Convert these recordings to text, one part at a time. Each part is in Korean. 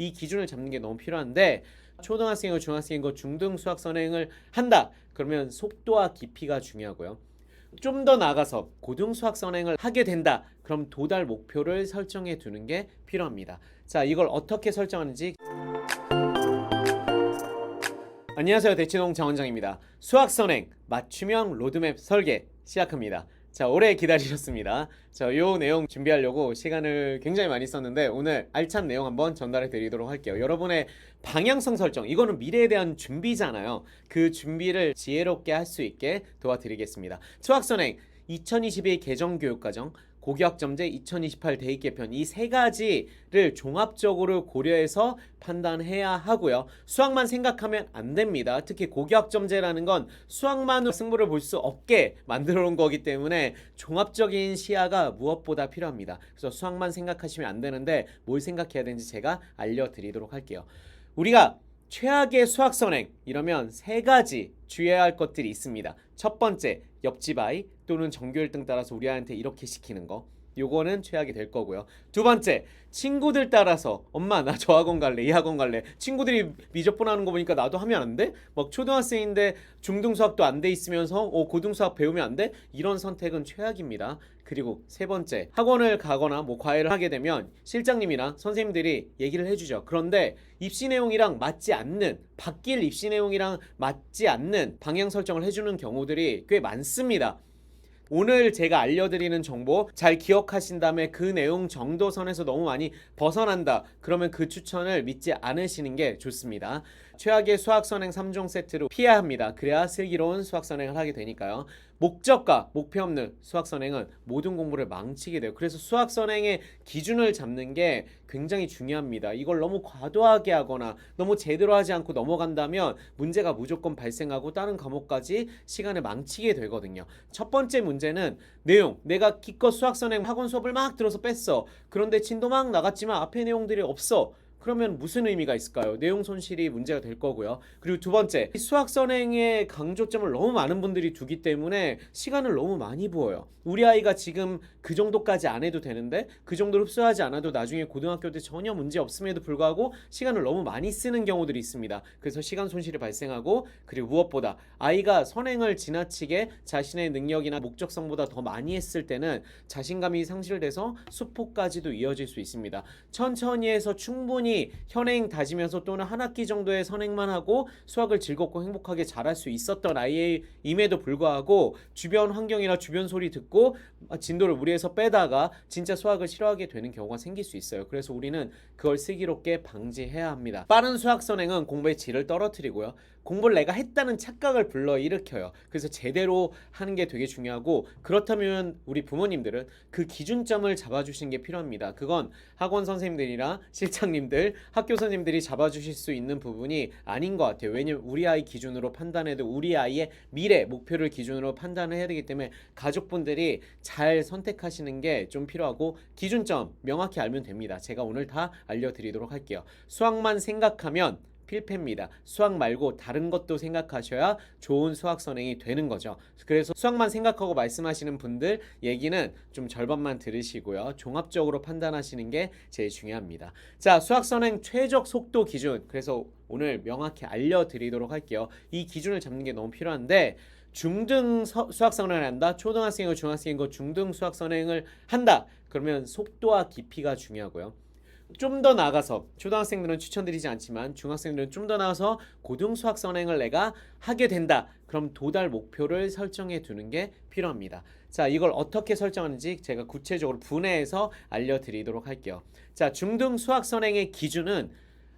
이 기준을 잡는 게 너무 필요한데 초등학생이고 중학생이고 중등 수학 선행을 한다. 그러면 속도와 깊이가 중요하고요. 좀 더 나아가서 고등 수학 선행을 하게 된다. 그럼 도달 목표를 설정해 두는 게 필요합니다. 자, 이걸 어떻게 설정하는지. 안녕하세요. 대치동 장원장입니다. 수학 선행 맞춤형 로드맵 설계 시작합니다. 자, 오래 기다리셨습니다. 자, 요 내용 준비하려고 시간을 굉장히 많이 썼는데 오늘 알찬 내용 한번 전달해 드리도록 할게요. 여러분의 방향성 설정, 이거는 미래에 대한 준비잖아요. 그 준비를 지혜롭게 할 수 있게 도와드리겠습니다. 수학 선행 2022 개정교육과정, 고교학점제 2028 대입 개편, 이 세 가지를 종합적으로 고려해서 판단해야 하고요. 수학만 생각하면 안 됩니다. 특히 고교학점제라는 건 수학만으로 승부를 볼 수 없게 만들어 놓은 거기 때문에 종합적인 시야가 무엇보다 필요합니다. 그래서 수학만 생각하시면 안 되는데 뭘 생각해야 되는지 제가 알려드리도록 할게요. 우리가 최악의 수학 선행 이러면 세 가지 주의해야 할 것들이 있습니다. 첫 번째, 옆집 아이 또는 전교 1등 따라서 우리 아이한테 이렇게 시키는 거, 요거는 최악이 될 거고요. 두 번째, 친구들 따라서 엄마 나 저 학원 갈래, 이 학원 갈래, 친구들이 미적분 하는 거 보니까 나도 하면 안 돼? 막 초등학생인데 중등 수학도 안 돼 있으면서 고등 수학 배우면 안 돼? 이런 선택은 최악입니다. 그리고 세 번째, 학원을 가거나 과외를 하게 되면 실장님이나 선생님들이 얘기를 해주죠. 그런데 입시 내용이랑 맞지 않는, 바뀔 입시 내용이랑 맞지 않는 방향 설정을 해주는 경우들이 꽤 많습니다. 오늘 제가 알려드리는 정보 잘 기억하신 다음에 그 내용 정도 선에서 너무 많이 벗어난다. 그러면 그 추천을 믿지 않으시는 게 좋습니다. 최악의 수학 선행 3종 세트로 피해야 합니다. 그래야 슬기로운 수학 선행을 하게 되니까요. 목적과 목표 없는 수학 선행은 모든 공부를 망치게 돼요. 그래서 수학 선행의 기준을 잡는 게 굉장히 중요합니다. 이걸 너무 과도하게 하거나 너무 제대로 하지 않고 넘어간다면 문제가 무조건 발생하고 다른 과목까지 시간을 망치게 되거든요. 첫 번째 문제는 내용. 내가 기껏 수학 선행 학원 수업을 막 들어서 뺐어. 그런데 진도 막 나갔지만 앞에 내용들이 없어. 그러면 무슨 의미가 있을까요? 내용 손실이 문제가 될 거고요. 그리고 두 번째, 수학 선행의 강조점을 너무 많은 분들이 두기 때문에 시간을 너무 많이 부어요. 우리 아이가 지금 그 정도까지 안 해도 되는데 그 정도로 흡수하지 않아도 나중에 고등학교 때 전혀 문제 없음에도 불구하고 시간을 너무 많이 쓰는 경우들이 있습니다. 그래서 시간 손실이 발생하고, 그리고 무엇보다 아이가 선행을 지나치게 자신의 능력이나 목적성보다 더 많이 했을 때는 자신감이 상실돼서 수포까지도 이어질 수 있습니다. 천천히 해서 충분히 현행 다지면서 또는 한 학기 정도의 선행만 하고 수학을 즐겁고 행복하게 잘할 수 있었던 아이임에도 불구하고 주변 환경이나 주변 소리 듣고 진도를 무리해서 빼다가 진짜 수학을 싫어하게 되는 경우가 생길 수 있어요. 그래서 우리는 그걸 슬기롭게 방지해야 합니다. 빠른 수학 선행은 공부의 질을 떨어뜨리고요. 공부를 내가 했다는 착각을 불러일으켜요. 그래서 제대로 하는 게 되게 중요하고, 그렇다면 우리 부모님들은 그 기준점을 잡아주시는 게 필요합니다. 그건 학원 선생님들이나 실장님들, 학교 선생님들이 잡아주실 수 있는 부분이 아닌 것 같아요. 왜냐면 우리 아이 기준으로 판단해도 우리 아이의 미래 목표를 기준으로 판단을 해야 되기 때문에 가족분들이 잘 선택하시는 게 좀 필요하고, 기준점 명확히 알면 됩니다. 제가 오늘 다 알려드리도록 할게요. 수학만 생각하면 필패입니다. 수학 말고 다른 것도 생각하셔야 좋은 수학 선행이 되는 거죠. 그래서 수학만 생각하고 말씀하시는 분들 얘기는 좀 절반만 들으시고요. 종합적으로 판단하시는 게 제일 중요합니다. 자, 수학 선행 최적 속도 기준. 그래서 오늘 명확히 알려드리도록 할게요. 이 기준을 잡는 게 너무 필요한데, 중등 수학 선행을 한다. 초등학생이고 중학생이고 중등 수학 선행을 한다. 그러면 속도와 깊이가 중요하고요. 좀 더 나아가서 초등학생들은 추천드리지 않지만 중학생들은 좀 더 나아가서 고등 수학 선행을 내가 하게 된다. 그럼 도달 목표를 설정해 두는 게 필요합니다. 자, 이걸 어떻게 설정하는지 제가 구체적으로 분해해서 알려드리도록 할게요. 자, 중등 수학 선행의 기준은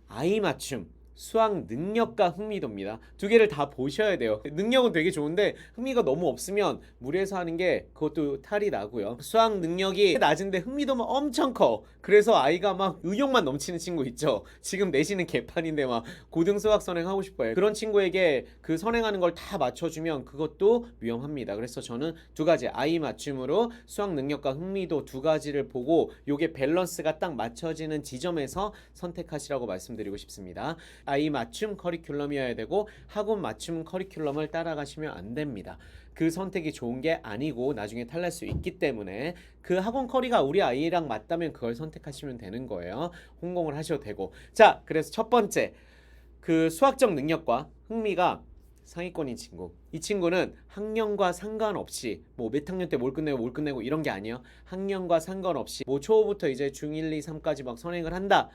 아이 맞춤, 수학 능력과 흥미도입니다. 두 개를 다 보셔야 돼요. 능력은 되게 좋은데 흥미가 너무 없으면 무리해서 하는 게 그것도 탈이 나고요. 수학 능력이 낮은데 흥미도만 엄청 커. 그래서 아이가 막 의욕만 넘치는 친구 있죠. 지금 내신은 개판인데 막 고등 수학 선행 하고 싶어요. 그런 친구에게 그 선행하는 걸 다 맞춰주면 그것도 위험합니다. 그래서 저는 두 가지, 아이 맞춤으로 수학 능력과 흥미도 두 가지를 보고 요게 밸런스가 딱 맞춰지는 지점에서 선택하시라고 말씀드리고 싶습니다. 아이 맞춤 커리큘럼이어야 되고 학원 맞춤 커리큘럼을 따라가시면 안 됩니다. 그 선택이 좋은 게 아니고 나중에 탈날 수 있기 때문에 그 학원 커리가 우리 아이랑 맞다면 그걸 선택하시면 되는 거예요. 혼공을 하셔도 되고. 자, 그래서 첫 번째 그 수학적 능력과 흥미가 상위권인 친구. 이 친구는 학년과 상관없이 뭐 몇 학년 때 뭘 끝내고 이런 게 아니에요. 학년과 상관없이 뭐 초부터 이제 중1, 2, 3까지 막 선행을 한다.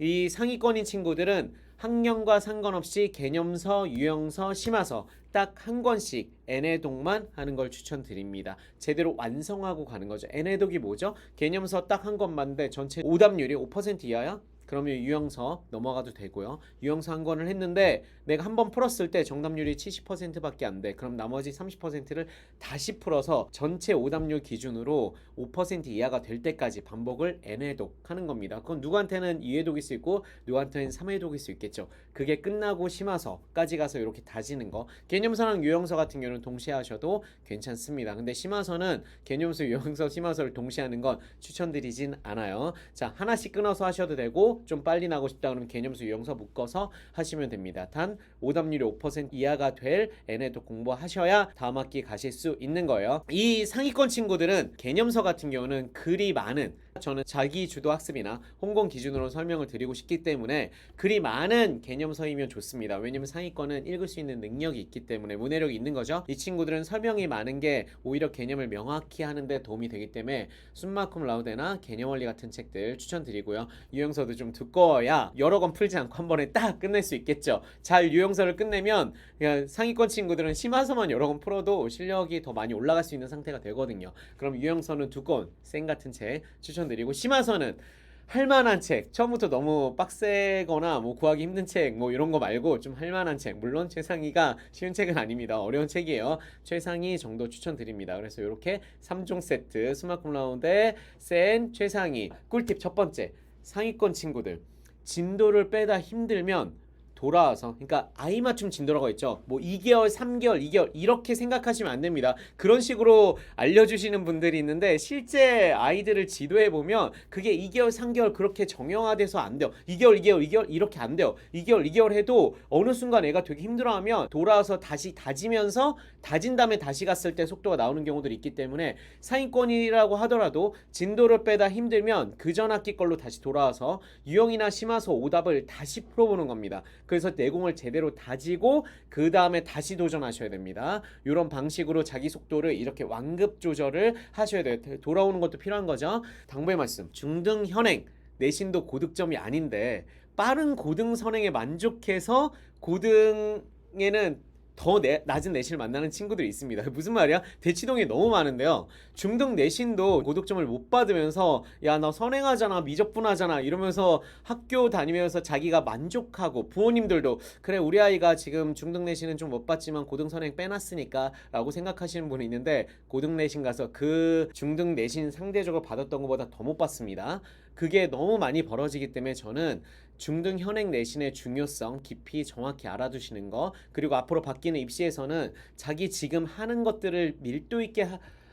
이 상위권인 친구들은 학년과 상관없이 개념서, 유형서, 심화서 딱 한 권씩 N회독만 하는 걸 추천드립니다. 제대로 완성하고 가는 거죠. N회독이 뭐죠? 개념서 딱 한 권만데 전체 오답률이 5% 이하야? 그러면 유형서 넘어가도 되고요. 유형서 한 권을 했는데 내가 한 번 풀었을 때 정답률이 70%밖에 안 돼. 그럼 나머지 30%를 다시 풀어서 전체 오답률 기준으로 5% 이하가 될 때까지 반복을 N회독 하는 겁니다. 그건 누구한테는 2회독일 수 있고 누구한테는 3회독일 수 있겠죠. 그게 끝나고 심화서까지 가서 이렇게 다지는 거. 개념서랑 유형서 같은 경우는 동시에 하셔도 괜찮습니다. 근데 심화서는 개념서, 유형서, 심화서를 동시에 하는 건 추천드리진 않아요. 자, 하나씩 끊어서 하셔도 되고 좀 빨리 나고 싶다 그러면 개념수 유형서 묶어서 하시면 됩니다. 단 오답률이 5% 이하가 될 N회독 공부하셔야 다음 학기 가실 수 있는 거예요. 이 상위권 친구들은 개념서 같은 경우는 글이 많은, 저는 자기 주도 학습이나 홍콩 기준으로 설명을 드리고 싶기 때문에 글이 많은 개념서이면 좋습니다. 왜냐면 상위권은 읽을 수 있는 능력이 있기 때문에 문해력이 있는 거죠. 이 친구들은 설명이 많은 게 오히려 개념을 명확히 하는데 도움이 되기 때문에 숨마쿰 라우데나 개념 원리 같은 책들 추천드리고요. 유형서도 좀 두꺼워야 여러 권 풀지 않고 한 번에 딱 끝낼 수 있겠죠. 잘 유형서를 끝내면 그냥 상위권 친구들은 심화서만 여러 권 풀어도 실력이 더 많이 올라갈 수 있는 상태가 되거든요. 그럼 유형서는 두 권, 생 같은 책 추천드리고, 심화서는 할만한 책, 처음부터 너무 빡세거나 뭐 구하기 힘든 책 뭐 이런 거 말고 좀 할만한 책, 물론 최상위가 쉬운 책은 아닙니다. 어려운 책이에요. 최상위 정도 추천드립니다. 그래서 이렇게 3종 세트, 스마트 라운드, 센, 최상위. 꿀팁 첫 번째, 상위권 친구들 진도를 빼다 힘들면 돌아와서, 그러니까 아이 맞춤 진도라고 있죠. 뭐 2개월, 3개월, 2개월 이렇게 생각하시면 안 됩니다. 그런 식으로 알려주시는 분들이 있는데 실제 아이들을 지도해 보면 그게 2개월, 3개월 그렇게 정형화돼서 안 돼요. 2개월, 2개월, 2개월 이렇게 안 돼요. 2개월, 2개월 해도 어느 순간 애가 되게 힘들어하면 돌아와서 다시 다지면서 다진 다음에 다시 갔을 때 속도가 나오는 경우들이 있기 때문에 상위권이라고 하더라도 진도를 빼다 힘들면 그 전 학기 걸로 다시 돌아와서 유형이나 심화서 오답을 다시 풀어보는 겁니다. 그래서 내공을 제대로 다지고 그 다음에 다시 도전하셔야 됩니다. 이런 방식으로 자기 속도를 이렇게 완급 조절을 하셔야 돼요. 돌아오는 것도 필요한 거죠. 당부의 말씀, 중등 현행 내신도 고득점이 아닌데 빠른 고등 선행에 만족해서 고등에는 더 낮은 내신을 만나는 친구들이 있습니다. 무슨 말이야? 대치동이 너무 많은데요. 중등 내신도 고득점을 못 받으면서 야, 나 선행하잖아, 미적분하잖아 이러면서 학교 다니면서 자기가 만족하고, 부모님들도 그래 우리 아이가 지금 중등 내신은 좀 못 받지만 고등 선행 빼놨으니까 라고 생각하시는 분이 있는데 고등 내신 가서 그 중등 내신 상대적으로 받았던 것보다 더 못 받습니다. 그게 너무 많이 벌어지기 때문에 저는 중등 현행 내신의 중요성 깊이 정확히 알아두시는 거, 그리고 앞으로 바뀌는 입시에서는 자기 지금 하는 것들을 밀도 있게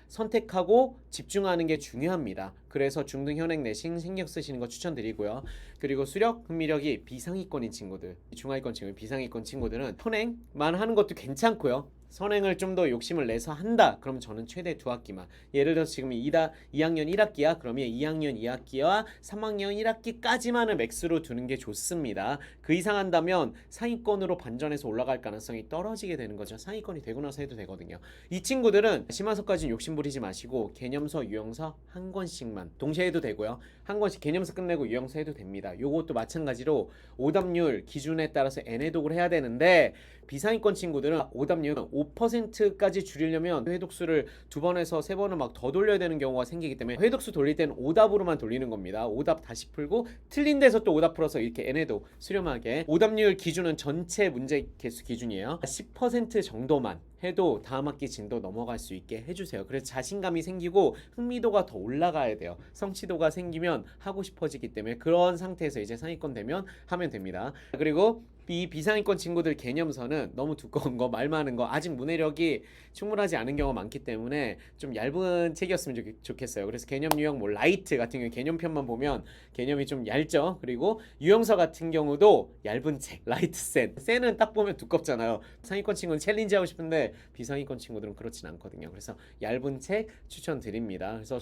선택하고 집중하는 게 중요합니다. 그래서 중등 현행 내신 신경 쓰시는 거 추천드리고요. 그리고 수력, 흥미력이 비상위권인 친구들, 중하위권 친구, 비상위권 친구들은 선행만 하는 것도 괜찮고요. 선행을 좀 더 욕심을 내서 한다. 그럼 저는 최대 2학기만. 예를 들어서 지금 2학년 1학기야. 그러면 2학년 2학기와 3학년 1학기까지만을 맥스로 두는 게 좋습니다. 그 이상 한다면 상위권으로 반전해서 올라갈 가능성이 떨어지게 되는 거죠. 상위권이 되고 나서 해도 되거든요. 이 친구들은 심화서까지는 욕심 부리지 마시고 개념서, 유형서 한 권씩만 동시에 해도 되고요. 한 권씩 개념서 끝내고 유형서 해도 됩니다. 요것도 마찬가지로 오답률 기준에 따라서 N회독을 해야 되는데 비상위권 친구들은 오답률 5%까지 줄이려면 회독수를 2번에서 3번을 막 더 돌려야 되는 경우가 생기기 때문에 회독수 돌릴 때는 오답으로만 돌리는 겁니다. 오답 다시 풀고 틀린 데서 또 오답 풀어서 이렇게 N회독 수렴하게. 오답률 기준은 전체 문제 개수 기준이에요. 10% 정도만 해도 다음 학기 진도 넘어갈 수 있게 해주세요. 그래서 자신감이 생기고 흥미도가 더 올라가야 돼요. 성취도가 생기면 하고 싶어지기 때문에 그런 상태에서 이제 상위권 되면 하면 됩니다. 그리고 이 비상위권 친구들 개념서는 너무 두꺼운 거, 말 많은 거, 아직 문해력이 충분하지 않은 경우가 많기 때문에 좀 얇은 책이었으면 좋겠어요. 그래서 개념 유형 뭐 라이트 같은 경우 개념편만 보면 개념이 좀 얇죠. 그리고 유형서 같은 경우도 얇은 책, 라이트 센은 딱 보면 두껍잖아요. 상위권 친구는 챌린지 하고 싶은데 비상위권 친구들은 그렇진 않거든요. 그래서 얇은 책 추천드립니다. 그래서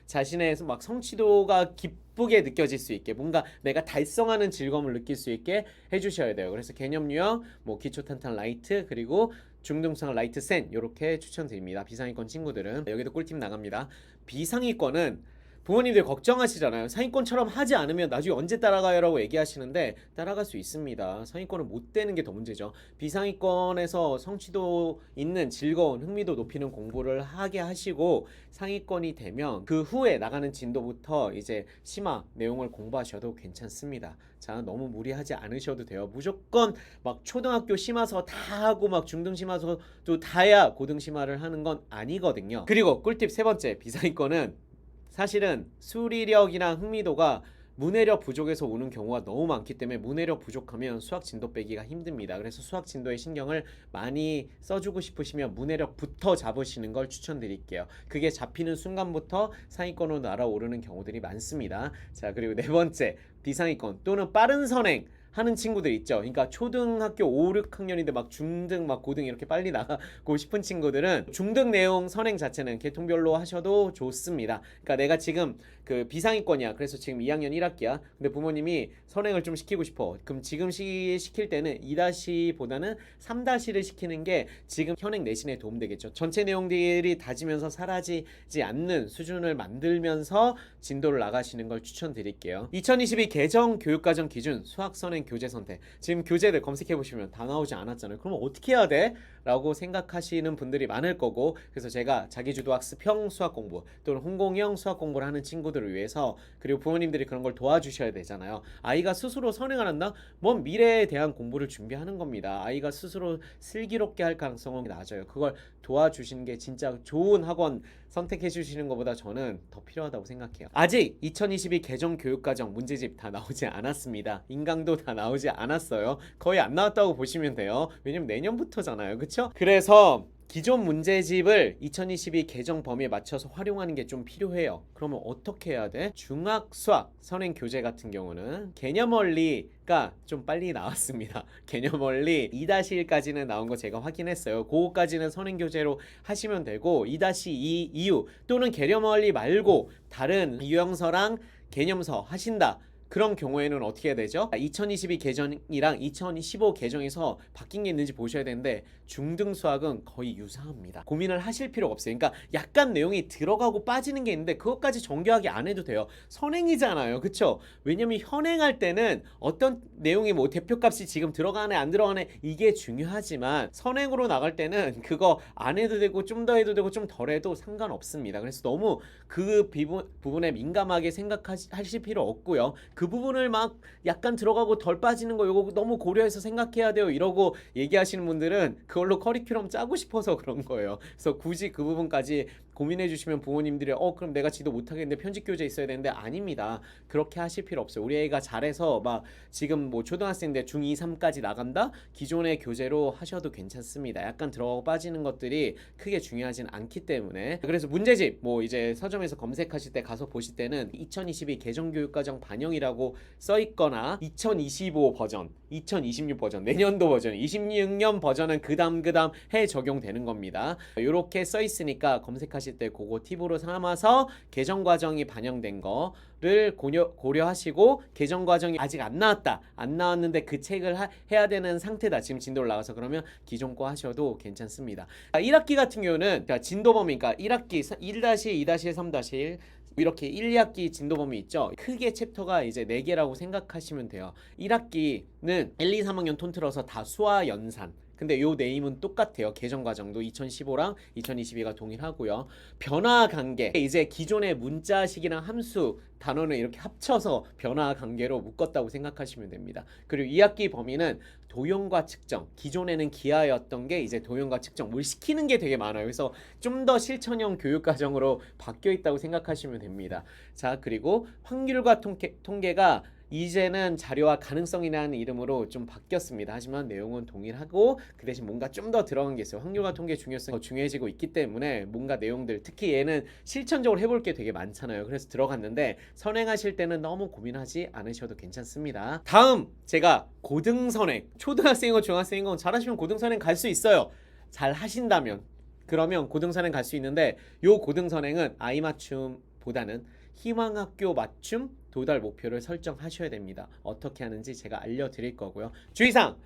자신의 막 성취도가 기쁘게 느껴질 수 있게 뭔가 내가 달성하는 즐거움을 느낄 수 있게 해주셔야 돼요. 그래서 개념 유형, 뭐 기초 탄탄 라이트, 그리고 중등상 라이트 센 이렇게 추천드립니다. 비상위권 친구들은 여기도 꿀팁 나갑니다. 비상위권은 부모님들 걱정하시잖아요. 상위권처럼 하지 않으면 나중에 언제 따라가요? 라고 얘기하시는데 따라갈 수 있습니다. 상위권을 못 되는 게 더 문제죠. 비상위권에서 성취도 있는 즐거운 흥미도 높이는 공부를 하게 하시고 상위권이 되면 그 후에 나가는 진도부터 이제 심화 내용을 공부하셔도 괜찮습니다. 자, 너무 무리하지 않으셔도 돼요. 무조건 막 초등학교 심화서 다 하고 막 중등 심화서도 다야 고등 심화를 하는 건 아니거든요. 그리고 꿀팁 세 번째, 비상위권은 사실은 수리력이랑 흥미도가 문해력 부족에서 오는 경우가 너무 많기 때문에 문해력 부족하면 수학 진도 빼기가 힘듭니다. 그래서 수학 진도에 신경을 많이 써주고 싶으시면 문해력부터 잡으시는 걸 추천드릴게요. 그게 잡히는 순간부터 상위권으로 날아오르는 경우들이 많습니다. 자, 그리고 네 번째, 비상위권 또는 빠른 선행 하는 친구들 있죠. 그러니까 초등학교 5, 6학년인데 막 중등 막 고등 이렇게 빨리 나가고 싶은 친구들은 중등 내용 선행 자체는 계통별로 하셔도 좋습니다. 그러니까 내가 지금 그 비상위권이야. 그래서 지금 2학년 1학기야. 근데 부모님이 선행을 좀 시키고 싶어. 그럼 지금 시킬 때는 2-보다는 3-를 시키는 게 지금 현행 내신에 도움되겠죠. 전체 내용들이 다지면서 사라지지 않는 수준을 만들면서 진도를 나가시는 걸 추천드릴게요. 2022 개정 교육과정 기준 수학 선행 교재 선택. 지금 교재들 검색해보시면 다 나오지 않았잖아요. 그럼 어떻게 해야 돼? 라고 생각하시는 분들이 많을 거고, 그래서 제가 자기주도 학습형 수학 공부 또는 홍콩형 수학 공부를 하는 친구들을 위해서, 그리고 부모님들이 그런 걸 도와주셔야 되잖아요. 아이가 스스로 선행을 한다? 먼 미래에 대한 공부를 준비하는 겁니다. 아이가 스스로 슬기롭게 할 가능성은 낮아요. 그걸 도와주시는 게 진짜 좋은 학원 선택해 주시는 것보다 저는 더 필요하다고 생각해요. 아직 2022 개정 교육과정 문제집 다 나오지 않았습니다. 인강도 다 나오지 않았어요. 거의 안 나왔다고 보시면 돼요. 왜냐면 내년부터잖아요. 그쵸? 그래서 기존 문제집을 2022 개정 범위에 맞춰서 활용하는 게 좀 필요해요. 그러면 어떻게 해야 돼? 중학 수학 선행 교재 같은 경우는 개념 원리가 좀 빨리 나왔습니다. 개념 원리 2-1까지는 나온 거 제가 확인했어요. 그거까지는 선행 교재로 하시면 되고 2-2 이후 또는 개념 원리 말고 다른 유형서랑 개념서 하신다. 그런 경우에는 어떻게 해야 되죠? 2022 개정이랑 2015 개정에서 바뀐 게 있는지 보셔야 되는데 중등 수학은 거의 유사합니다. 고민을 하실 필요가 없어요. 그러니까 약간 내용이 들어가고 빠지는 게 있는데 그것까지 정교하게 안 해도 돼요. 선행이잖아요. 그쵸? 왜냐면 현행할 때는 어떤 내용이 뭐 대표값이 지금 들어가네 안 들어가네 이게 중요하지만 선행으로 나갈 때는 그거 안 해도 되고 좀 더 해도 되고 좀 덜 해도 상관없습니다. 그래서 너무 그 부분에 민감하게 생각하실 필요 없고요. 그 부분을 막 약간 들어가고 덜 빠지는 거 이거 너무 고려해서 생각해야 돼요 이러고 얘기하시는 분들은 그걸로 커리큘럼 짜고 싶어서 그런 거예요. 그래서 굳이 그 부분까지 고민해 주시면 부모님들이 그럼 내가 지도 못하겠는데 편집 교재 있어야 되는데 아닙니다. 그렇게 하실 필요 없어요. 우리 애가 잘해서 막 지금 뭐 초등학생인데 중2, 3까지 나간다? 기존의 교재로 하셔도 괜찮습니다. 약간 들어가고 빠지는 것들이 크게 중요하진 않기 때문에. 그래서 문제집 뭐 이제 서점에서 검색하실 때 가서 보실 때는 2022 개정교육과정 반영이라고 써 있거나 2025 버전, 2026 버전, 내년도 버전, 26년 버전은 그 다음 해 적용되는 겁니다. 이렇게 써 있으니까 검색하실 때 그거 팁으로 삼아서 개정 과정이 반영된 거를 고려하시고 개정 과정이 아직 안 나왔는데 그 책을 해야 되는 상태다. 지금 진도를 나가서 그러면 기존 거 하셔도 괜찮습니다. 1학기 같은 경우는 진도 범위, 그러니까 1학기 1-2-1, 3-1 이렇게 1, 2학기 진도 범위 있죠. 크게 챕터가 이제 4개라고 생각하시면 돼요. 1학기는 1, 2, 3학년 통틀어서 다 수화 연산. 근데 요 네임은 똑같아요. 개정 과정도 2015랑 2022가 동일하고요. 변화 관계, 이제 기존의 문자식이랑 함수 단원을 이렇게 합쳐서 변화 관계로 묶었다고 생각하시면 됩니다. 그리고 2학기 범위는 도형과 측정, 기존에는 기하였던 게 이제 도형과 측정, 뭘 시키는 게 되게 많아요. 그래서 좀 더 실천형 교육과정으로 바뀌어 있다고 생각하시면 됩니다. 자, 그리고 확률과 통계가 이제는 자료와 가능성이라는 이름으로 좀 바뀌었습니다. 하지만 내용은 동일하고 그 대신 뭔가 좀 더 들어간 게 있어요. 확률과 통계 중요성이 더 중요해지고 있기 때문에 뭔가 내용들, 특히 얘는 실천적으로 해볼 게 되게 많잖아요. 그래서 들어갔는데 선행하실 때는 너무 고민하지 않으셔도 괜찮습니다. 다음 제가 고등선행, 초등학생이고 중학생이고 잘하시면 고등선행 갈 수 있어요. 잘 하신다면. 그러면 고등선행 갈 수 있는데 요 고등선행은 아이 맞춤보다는 희망학교 맞춤 도달 목표를 설정하셔야 됩니다. 어떻게 하는지 제가 알려드릴 거고요. 주의사항!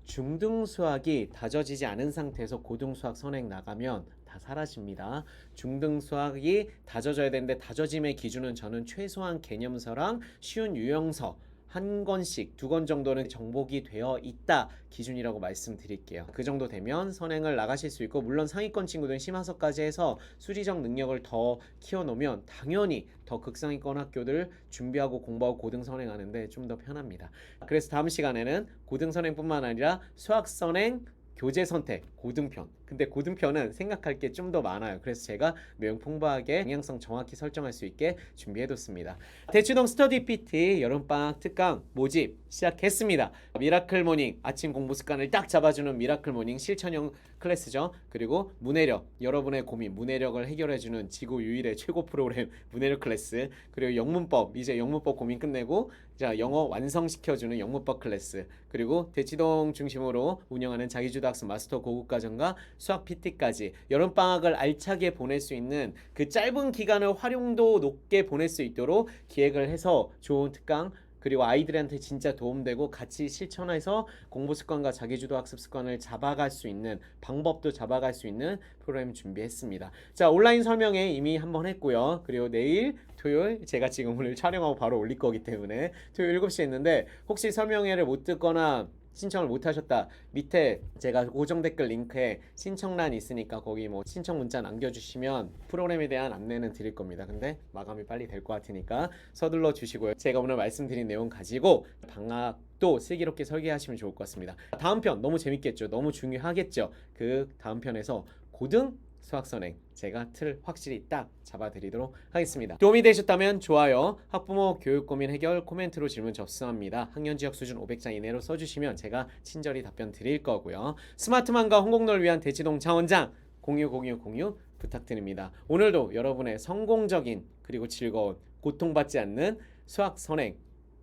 중등 수학이 다져지지 않은 상태에서 고등 수학 선행 나가면 다 사라집니다. 중등 수학이 다져져야 되는데 다져짐의 기준은 저는 최소한 개념서랑 쉬운 유형서 한 권씩 2권 정도는 정복이 되어 있다 기준이라고 말씀드릴게요. 그 정도 되면 선행을 나가실 수 있고, 물론 상위권 친구들은 심화서까지 해서 수리적 능력을 더 키워놓으면 당연히 더 극상위권 학교들 준비하고 공부하고 고등 선행하는데 좀 더 편합니다. 그래서 다음 시간에는 고등 선행뿐만 아니라 수학 선행 교재 선택 고등편. 근데 고등편은 생각할 게 좀 더 많아요. 그래서 제가 내용 풍부하게 방향성 정확히 설정할 수 있게 준비해뒀습니다. 대치동 스터디 PT 여름방학 특강 모집 시작했습니다. 미라클 모닝 아침 공부 습관을 딱 잡아주는 미라클 모닝 실천형 클래스죠. 그리고 문해력, 여러분의 고민 문해력을 해결해주는 지구 유일의 최고 프로그램 문해력 클래스. 그리고 영문법, 이제 영문법 고민 끝내고 자 영어 완성시켜주는 영문법 클래스. 그리고 대치동 중심으로 운영하는 자기주도 학습 마스터 고급과정과 수학 PT까지 여름방학을 알차게 보낼 수 있는 그 짧은 기간을 활용도 높게 보낼 수 있도록 기획을 해서 좋은 특강, 그리고 아이들한테 진짜 도움되고 같이 실천해서 공부 습관과 자기주도 학습 습관을 잡아갈 수 있는 방법도 잡아갈 수 있는 프로그램 준비했습니다. 자, 온라인 설명회 이미 한번 했고요. 그리고 내일 토요일, 제가 지금 오늘 촬영하고 바로 올릴 거기 때문에 토요일 7시에 했는데 혹시 설명회를 못 듣거나 신청을 못 하셨다, 밑에 제가 고정 댓글 링크에 신청란이 있으니까 거기 뭐 신청 문자 남겨주시면 프로그램에 대한 안내는 드릴 겁니다. 근데 마감이 빨리 될 것 같으니까 서둘러 주시고요. 제가 오늘 말씀드린 내용 가지고 방학도 슬기롭게 설계하시면 좋을 것 같습니다. 다음 편 너무 재밌겠죠? 너무 중요하겠죠? 그 다음 편에서 고등 수학 선행 제가 틀 확실히 딱 잡아드리도록 하겠습니다. 도움이 되셨다면 좋아요, 학부모 교육 고민 해결 코멘트로 질문 접수합니다. 학년 지역 수준 500자 이내로 써주시면 제가 친절히 답변 드릴 거고요. 스마트맘과 홍콩노를 위한 대치동 차원장 공유 부탁드립니다. 오늘도 여러분의 성공적인 그리고 즐거운 고통받지 않는 수학 선행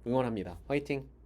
응원합니다. 화이팅!